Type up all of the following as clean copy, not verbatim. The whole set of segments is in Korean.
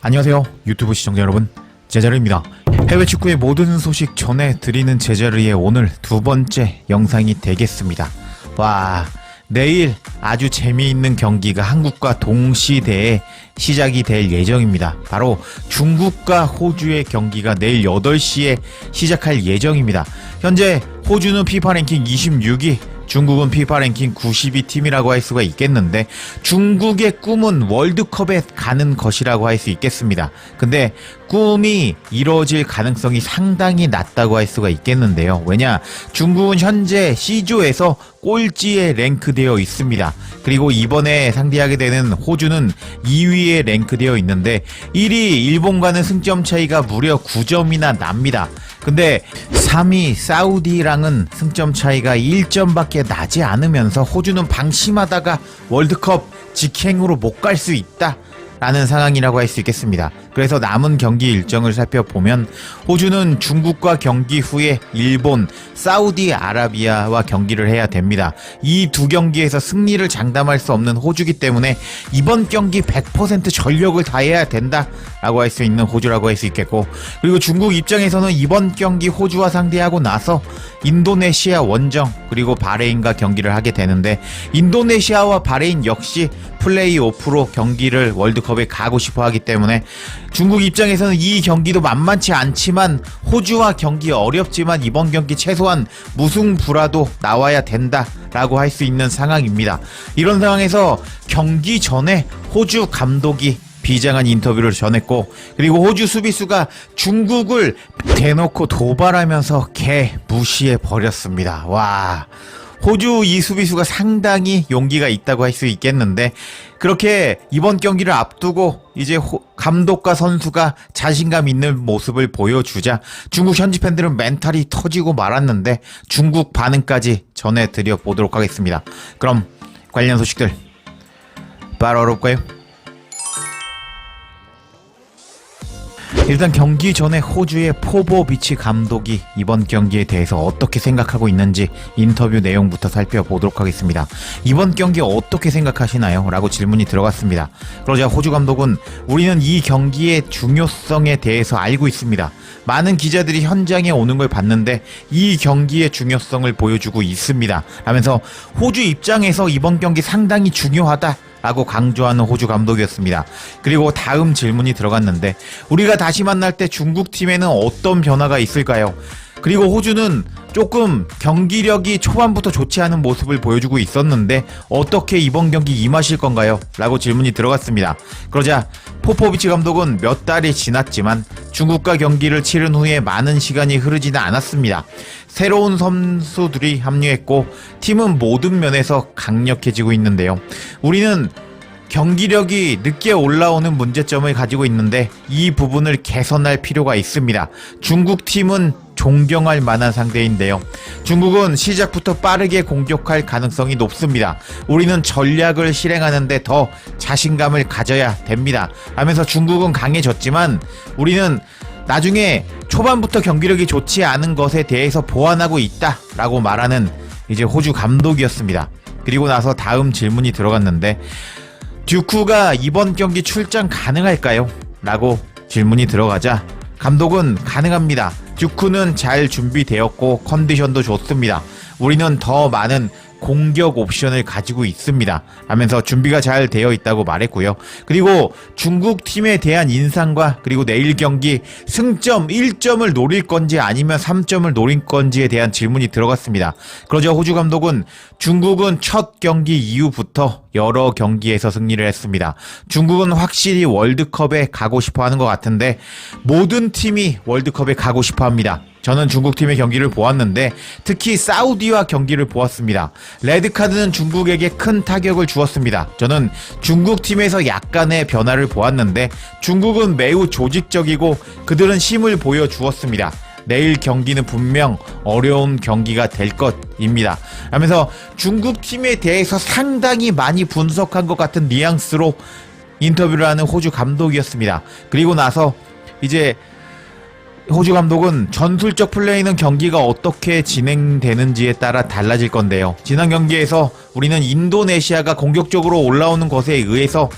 안녕하세요 유튜브 시청자 여러분, 제자르입니다. 해외 축구의 모든 소식 전해드리는 제자르의 오늘 두 번째 영상이 되겠습니다. 와, 내일 아주 재미있는 경기가 한국과 동시대에 시작이 될 예정입니다. 바로 중국과 호주의 경기가 내일 8시에 시작할 예정입니다. 현재 호주는 피파 랭킹 26위, 중국은 피파 랭킹 92 팀이라고 할 수가 있겠는데, 중국의 꿈은 월드컵에 가는 것이라고 할 수 있겠습니다. 근데 꿈이 이루어질 가능성이 상당히 낮다고 할 수가 있겠는데요. 왜냐, 중국은 현재 C조에서 꼴찌에 랭크되어 있습니다. 그리고 이번에 상대하게 되는 호주는 2위에 랭크되어 있는데 1위 일본과는 승점 차이가 무려 9점이나 납니다. 근데 3위 사우디랑은 승점 차이가 1점밖에 나지 않으면서 호주는 방심하다가 월드컵 직행으로 못 갈 수 있다 라는 상황이라고 할 수 있겠습니다. 그래서 남은 경기 일정을 살펴보면 호주는 중국과 경기 후에 일본, 사우디아라비아와 경기를 해야 됩니다. 이 두 경기에서 승리를 장담할 수 없는 호주기 때문에 이번 경기 100% 전력을 다해야 된다라고 할 수 있는 호주라고 할 수 있겠고, 그리고 중국 입장에서는 이번 경기 호주와 상대하고 나서 인도네시아 원정 그리고 바레인과 경기를 하게 되는데, 인도네시아와 바레인 역시 플레이오프로 경기를 월드컵에 가고 싶어 하기 때문에 중국 입장에서는 이 경기도 만만치 않지만 호주와 경기 어렵지만 이번 경기 최소한 무승부라도 나와야 된다라고 할 수 있는 상황입니다. 이런 상황에서 경기 전에 호주 감독이 비장한 인터뷰를 전했고, 그리고 호주 수비수가 중국을 대놓고 도발하면서 개 무시해 버렸습니다. 와, 호주 이 수비수가 상당히 용기가 있다고 할 수 있겠는데, 그렇게 이번 경기를 앞두고 이제 감독과 선수가 자신감 있는 모습을 보여주자 중국 현지 팬들은 멘탈이 터지고 말았는데, 중국 반응까지 전해드려 보도록 하겠습니다. 그럼 관련 소식들 바로 알아볼까요? 일단 경기 전에 호주의 포보비치 감독이 이번 경기에 대해서 어떻게 생각하고 있는지 인터뷰 내용부터 살펴보도록 하겠습니다. 이번 경기 어떻게 생각하시나요? 라고 질문이 들어갔습니다. 그러자 호주 감독은 우리는 이 경기의 중요성에 대해서 알고 있습니다. 많은 기자들이 현장에 오는 걸 봤는데 이 경기의 중요성을 보여주고 있습니다. 라면서 호주 입장에서 이번 경기 상당히 중요하다 라고 강조하는 호주 감독이었습니다. 그리고 다음 질문이 들어갔는데, 우리가 다시 만날 때 중국팀에는 어떤 변화가 있을까요? 그리고 호주는 조금 경기력이 초반부터 좋지 않은 모습을 보여주고 있었는데 어떻게 이번 경기 임하실 건가요? 라고 질문이 들어갔습니다. 그러자 포포비치 감독은 몇 달이 지났지만 중국과 경기를 치른 후에 많은 시간이 흐르지는 않았습니다. 새로운 선수들이 합류했고 팀은 모든 면에서 강력해지고 있는데요. 우리는 경기력이 늦게 올라오는 문제점을 가지고 있는데 이 부분을 개선할 필요가 있습니다. 중국 팀은 존경할 만한 상대인데요. 중국은 시작부터 빠르게 공격할 가능성이 높습니다. 우리는 전략을 실행하는데 더 자신감을 가져야 됩니다. 하면서 중국은 강해졌지만 우리는 나중에 초반부터 경기력이 좋지 않은 것에 대해서 보완하고 있다라고 말하는 이제 호주 감독이었습니다. 그리고 나서 다음 질문이 들어갔는데, 듀크가 이번 경기 출장 가능할까요? 라고 질문이 들어가자 감독은 가능합니다. 듀크는 잘 준비되었고 컨디션도 좋습니다. 우리는 더 많은 공격 옵션을 가지고 있습니다. 하면서 준비가 잘 되어 있다고 말했고요. 그리고 중국 팀에 대한 인상과 그리고 내일 경기 승점 1점을 노릴 건지 아니면 3점을 노릴 건지에 대한 질문이 들어갔습니다. 그러자 호주 감독은 중국은 첫 경기 이후부터 여러 경기에서 승리를 했습니다. 중국은 확실히 월드컵에 가고 싶어 하는 것 같은데 모든 팀이 월드컵에 가고 싶어 합니다. 저는 중국팀의 경기를 보았는데 특히 사우디와 경기를 보았습니다. 레드카드는 중국에게 큰 타격을 주었습니다. 저는 중국팀에서 약간의 변화를 보았는데 중국은 매우 조직적이고 그들은 힘을 보여주었습니다. 내일 경기는 분명 어려운 경기가 될 것입니다. 하면서 중국팀에 대해서 상당히 많이 분석한 것 같은 뉘앙스로 인터뷰를 하는 호주 감독이었습니다. 그리고 나서 이제 호주 감독은 전술적 플레이는 경기가 어떻게 진행되는지에 따라 달라질 건데요. 지난 경기에서 우리는 인도네시아가 공격적으로 올라오는 것에 의해서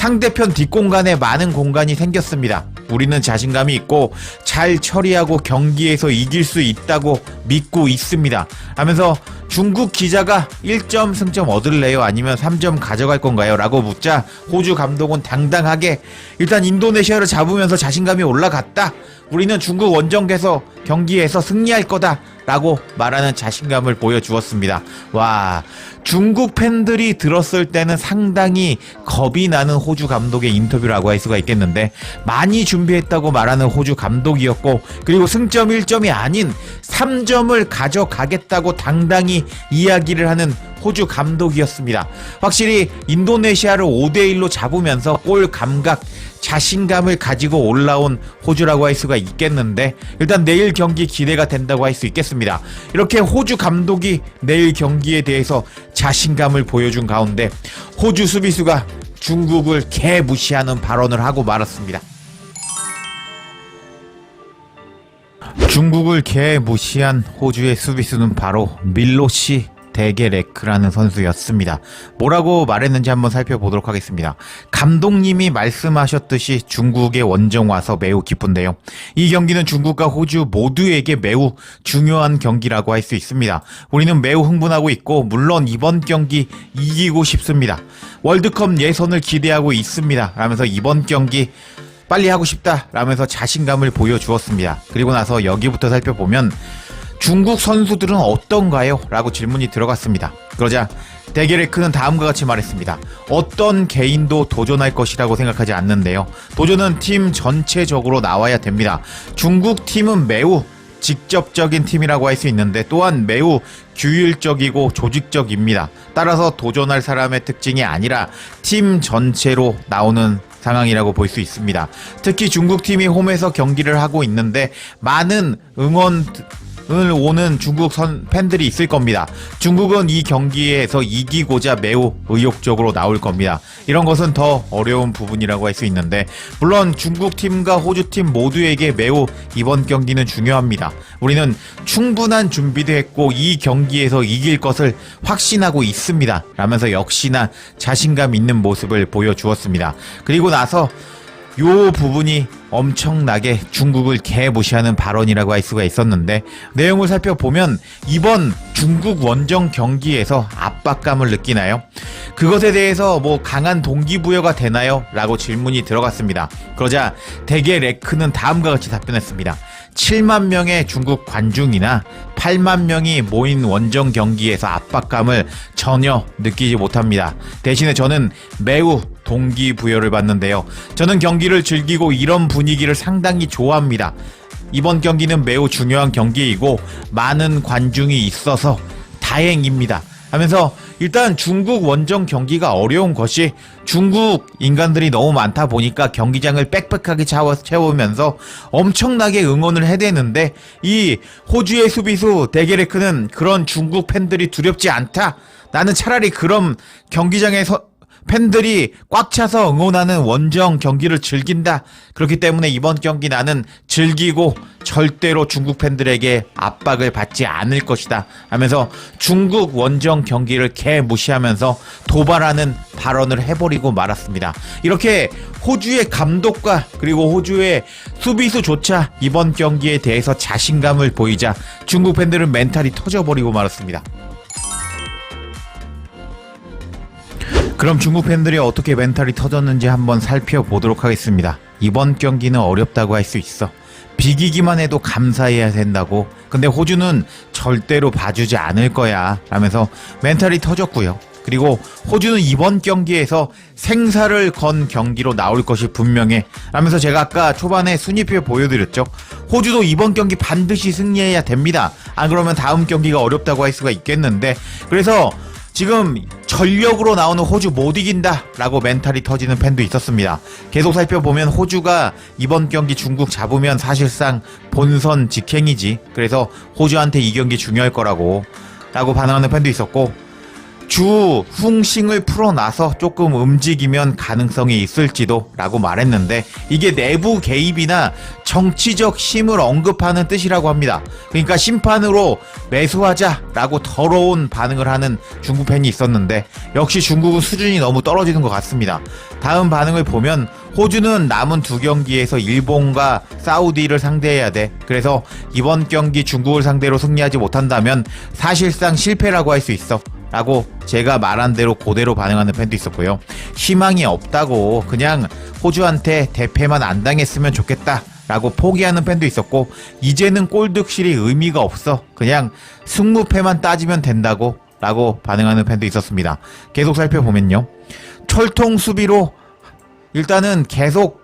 상대편 뒷공간에 많은 공간이 생겼습니다. 우리는 자신감이 있고 잘 처리하고 경기에서 이길 수 있다고 믿고 있습니다. 하면서 중국 기자가 1점 승점 얻을래요? 아니면 3점 가져갈 건가요? 라고 묻자 호주 감독은 당당하게 일단 인도네시아를 잡으면서 자신감이 올라갔다. 우리는 중국 원정에서 경기에서 승리할 거다. 라고 말하는 자신감을 보여주었습니다. 와, 중국 팬들이 들었을 때는 상당히 겁이 나는 호주 감독의 인터뷰라고 할 수가 있겠는데 많이 준비했다고 말하는 호주 감독이었고 그리고 승점 1점이 아닌 3점을 가져가겠다고 당당히 이야기를 하는 호주 감독이었습니다. 확실히 인도네시아를 5대1로 잡으면서 골 감각, 자신감을 가지고 올라온 호주라고 할 수가 있겠는데 일단 내일 경기 기대가 된다고 할 수 있겠습니다. 이렇게 호주 감독이 내일 경기에 대해서 자신감을 보여준 가운데 호주 수비수가 중국을 개무시하는 발언을 하고 말았습니다. 중국을 개무시한 호주의 수비수는 바로 밀로시 데게레크라는 선수였습니다. 뭐라고 말했는지 한번 살펴보도록 하겠습니다. 감독님이 말씀하셨듯이 중국의 원정 와서 매우 기쁜데요. 이 경기는 중국과 호주 모두에게 매우 중요한 경기라고 할 수 있습니다. 우리는 매우 흥분하고 있고 물론 이번 경기 이기고 싶습니다. 월드컵 예선을 기대하고 있습니다. 라면서 이번 경기 빨리 하고 싶다 라면서 자신감을 보여주었습니다. 그리고 나서 여기부터 살펴보면 중국 선수들은 어떤가요? 라고 질문이 들어갔습니다. 그러자 데게레크는 다음과 같이 말했습니다. 어떤 개인도 도전할 것이라고 생각하지 않는데요. 도전은 팀 전체적으로 나와야 됩니다. 중국 팀은 매우 직접적인 팀이라고 할 수 있는데 또한 매우 규율적이고 조직적입니다. 따라서 도전할 사람의 특징이 아니라 팀 전체로 나오는 상황이라고 볼 수 있습니다. 특히 중국팀이 홈에서 경기를 하고 있는데 많은 응원을 오는 중국 팬들이 있을 겁니다. 중국은 이 경기에서 이기고자 매우 의욕적으로 나올 겁니다. 이런 것은 더 어려운 부분이라고 할 수 있는데 물론 중국팀과 호주팀 모두에게 매우 이번 경기는 중요합니다. 우리는 충분한 준비도 했고 이 경기에서 이길 것을 확신하고 있습니다. 라면서 역시나 자신감 있는 모습을 보여주었습니다. 그리고 나서 요 부분이 엄청나게 중국을 개무시하는 발언이라고 할 수가 있었는데 내용을 살펴보면 이번 중국 원정 경기에서 압박감을 느끼나요? 그것에 대해서 뭐 강한 동기부여가 되나요? 라고 질문이 들어갔습니다. 그러자 데게레크는 다음과 같이 답변했습니다. 7만 명의 중국 관중이나 8만 명이 모인 원정 경기에서 압박감을 전혀 느끼지 못합니다. 대신에 저는 매우 동기부여를 받는데요. 저는 경기를 즐기고 이런 분위기를 상당히 좋아합니다. 이번 경기는 매우 중요한 경기이고 많은 관중이 있어서 다행입니다. 하면서 일단 중국 원정 경기가 어려운 것이 중국 인간들이 너무 많다 보니까 경기장을 빽빽하게 채우면서 엄청나게 응원을 해대는데 이 호주의 수비수 데게레크는 그런 중국 팬들이 두렵지 않다. 나는 차라리 그런 경기장에서 팬들이 꽉 차서 응원하는 원정 경기를 즐긴다. 그렇기 때문에 이번 경기 나는 즐기고 절대로 중국 팬들에게 압박을 받지 않을 것이다 하면서 중국 원정 경기를 개무시하면서 도발하는 발언을 해버리고 말았습니다. 이렇게 호주의 감독과 그리고 호주의 수비수조차 이번 경기에 대해서 자신감을 보이자 중국 팬들은 멘탈이 터져버리고 말았습니다. 그럼 중국 팬들이 어떻게 멘탈이 터졌는지 한번 살펴보도록 하겠습니다. 이번 경기는 어렵다고 할 수 있어. 비기기만 해도 감사해야 된다고. 근데 호주는 절대로 봐주지 않을 거야 라면서 멘탈이 터졌고요. 그리고 호주는 이번 경기에서 생사를 건 경기로 나올 것이 분명해 라면서 제가 아까 초반에 순위표 보여드렸죠. 호주도 이번 경기 반드시 승리해야 됩니다. 안 그러면 다음 경기가 어렵다고 할 수가 있겠는데 그래서 지금 전력으로 나오는 호주 못 이긴다 라고 멘탈이 터지는 팬도 있었습니다. 계속 살펴보면 호주가 이번 경기 중국 잡으면 사실상 본선 직행이지. 그래서 호주한테 이 경기 중요할 거라고 반응하는 팬도 있었고 주 흥싱을 풀어놔서 조금 움직이면 가능성이 있을지도 라고 말했는데, 이게 내부 개입이나 정치적 힘을 언급하는 뜻이라고 합니다. 그러니까 심판으로 매수하자 라고 더러운 반응을 하는 중국 팬이 있었는데, 역시 중국은 수준이 너무 떨어지는 것 같습니다. 다음 반응을 보면 호주는 남은 2경기에서 일본과 사우디를 상대해야 돼. 그래서 이번 경기 중국을 상대로 승리하지 못한다면 사실상 실패라고 할 수 있어 라고 제가 말한 대로 그대로 반응하는 팬도 있었고요. 희망이 없다고, 그냥 호주한테 대패만 안 당했으면 좋겠다 라고 포기하는 팬도 있었고, 이제는 골득실이 의미가 없어, 그냥 승무패만 따지면 된다고 라고 반응하는 팬도 있었습니다. 계속 살펴보면요, 철통 수비로 일단은 계속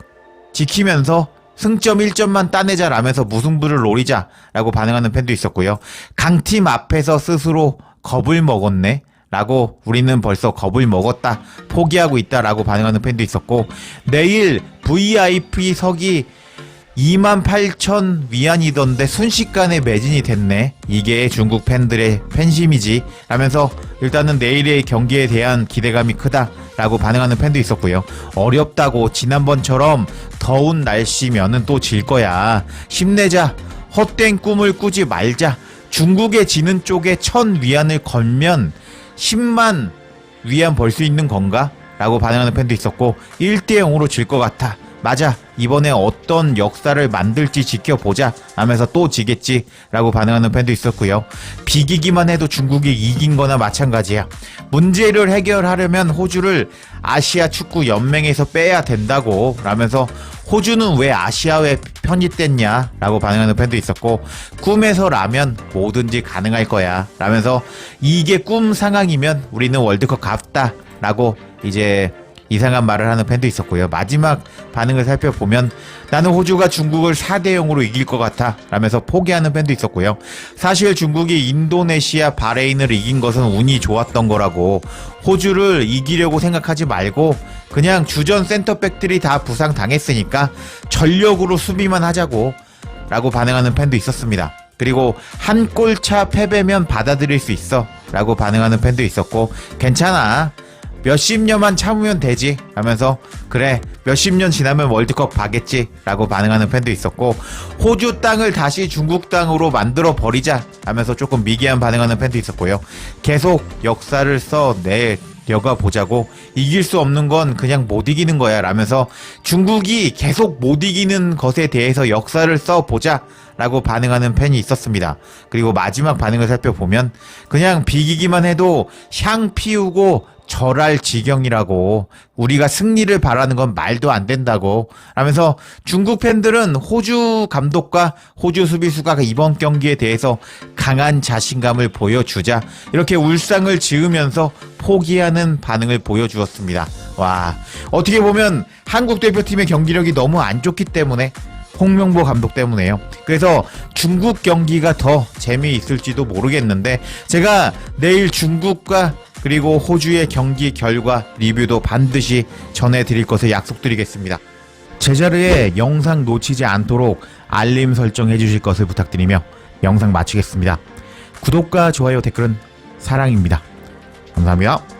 지키면서 승점 1점만 따내자 라면서 무승부를 노리자 라고 반응하는 팬도 있었고요. 강팀 앞에서 스스로 겁을 먹었네 라고, 우리는 벌써 겁을 먹었다, 포기하고 있다 라고 반응하는 팬도 있었고, 내일 VIP석이 28,000 위안이던데 순식간에 매진이 됐네, 이게 중국 팬들의 팬심이지 라면서 일단은 내일의 경기에 대한 기대감이 크다 라고 반응하는 팬도 있었고요. 어렵다고, 지난번처럼 더운 날씨면은 또 질 거야, 힘내자, 헛된 꿈을 꾸지 말자, 중국에 지는 쪽에 1,000 위안을 걸면 10만 위안 벌 수 있는 건가? 라고 반응하는 팬도 있었고, 1대0으로 질 것 같아, 맞아, 이번에 어떤 역사를 만들지 지켜보자 하면서 또 지겠지 라고 반응하는 팬도 있었고요. 비기기만 해도 중국이 이긴 거나 마찬가지야. 문제를 해결하려면 호주를 아시아 축구 연맹에서 빼야 된다고 라면서, 호주는 왜 아시아에 편입됐냐 라고 반응하는 팬도 있었고, 꿈에서라면 뭐든지 가능할 거야 라면서, 이게 꿈 상황이면 우리는 월드컵 갔다 라고 이제 이상한 말을 하는 팬도 있었고요. 마지막 반응을 살펴보면, 나는 호주가 중국을 4대0으로 이길 것 같아 라면서 포기하는 팬도 있었고요. 사실 중국이 인도네시아, 바레인을 이긴 것은 운이 좋았던 거라고, 호주를 이기려고 생각하지 말고 그냥 주전 센터백들이 다 부상 당했으니까 전력으로 수비만 하자고 라고 반응하는 팬도 있었습니다. 그리고 한 골차 패배면 받아들일 수 있어 라고 반응하는 팬도 있었고, 괜찮아, 몇십 년만 참으면 되지 하면서, 그래, 몇십 년 지나면 월드컵 가겠지 라고 반응하는 팬도 있었고, 호주 땅을 다시 중국 땅으로 만들어 버리자 하면서 조금 미개한 반응하는 팬도 있었고요. 계속 역사를 써내려가 보자고, 이길 수 없는 건 그냥 못 이기는 거야 라면서, 중국이 계속 못 이기는 것에 대해서 역사를 써보자 라고 반응하는 팬이 있었습니다. 그리고 마지막 반응을 살펴보면, 그냥 비기기만 해도 향 피우고 절할 지경이라고, 우리가 승리를 바라는 건 말도 안 된다고 하면서, 중국 팬들은 호주 감독과 호주 수비수가 이번 경기에 대해서 강한 자신감을 보여주자 이렇게 울상을 지으면서 포기하는 반응을 보여주었습니다. 와, 어떻게 보면 한국 대표팀의 경기력이 너무 안 좋기 때문에, 홍명보 감독 때문에요. 그래서 중국 경기가 더 재미있을지도 모르겠는데, 제가 내일 중국과 그리고 호주의 경기 결과 리뷰도 반드시 전해드릴 것을 약속드리겠습니다. 제자리에 영상 놓치지 않도록 알림 설정해 주실 것을 부탁드리며 영상 마치겠습니다. 구독과 좋아요, 댓글은 사랑입니다. 감사합니다.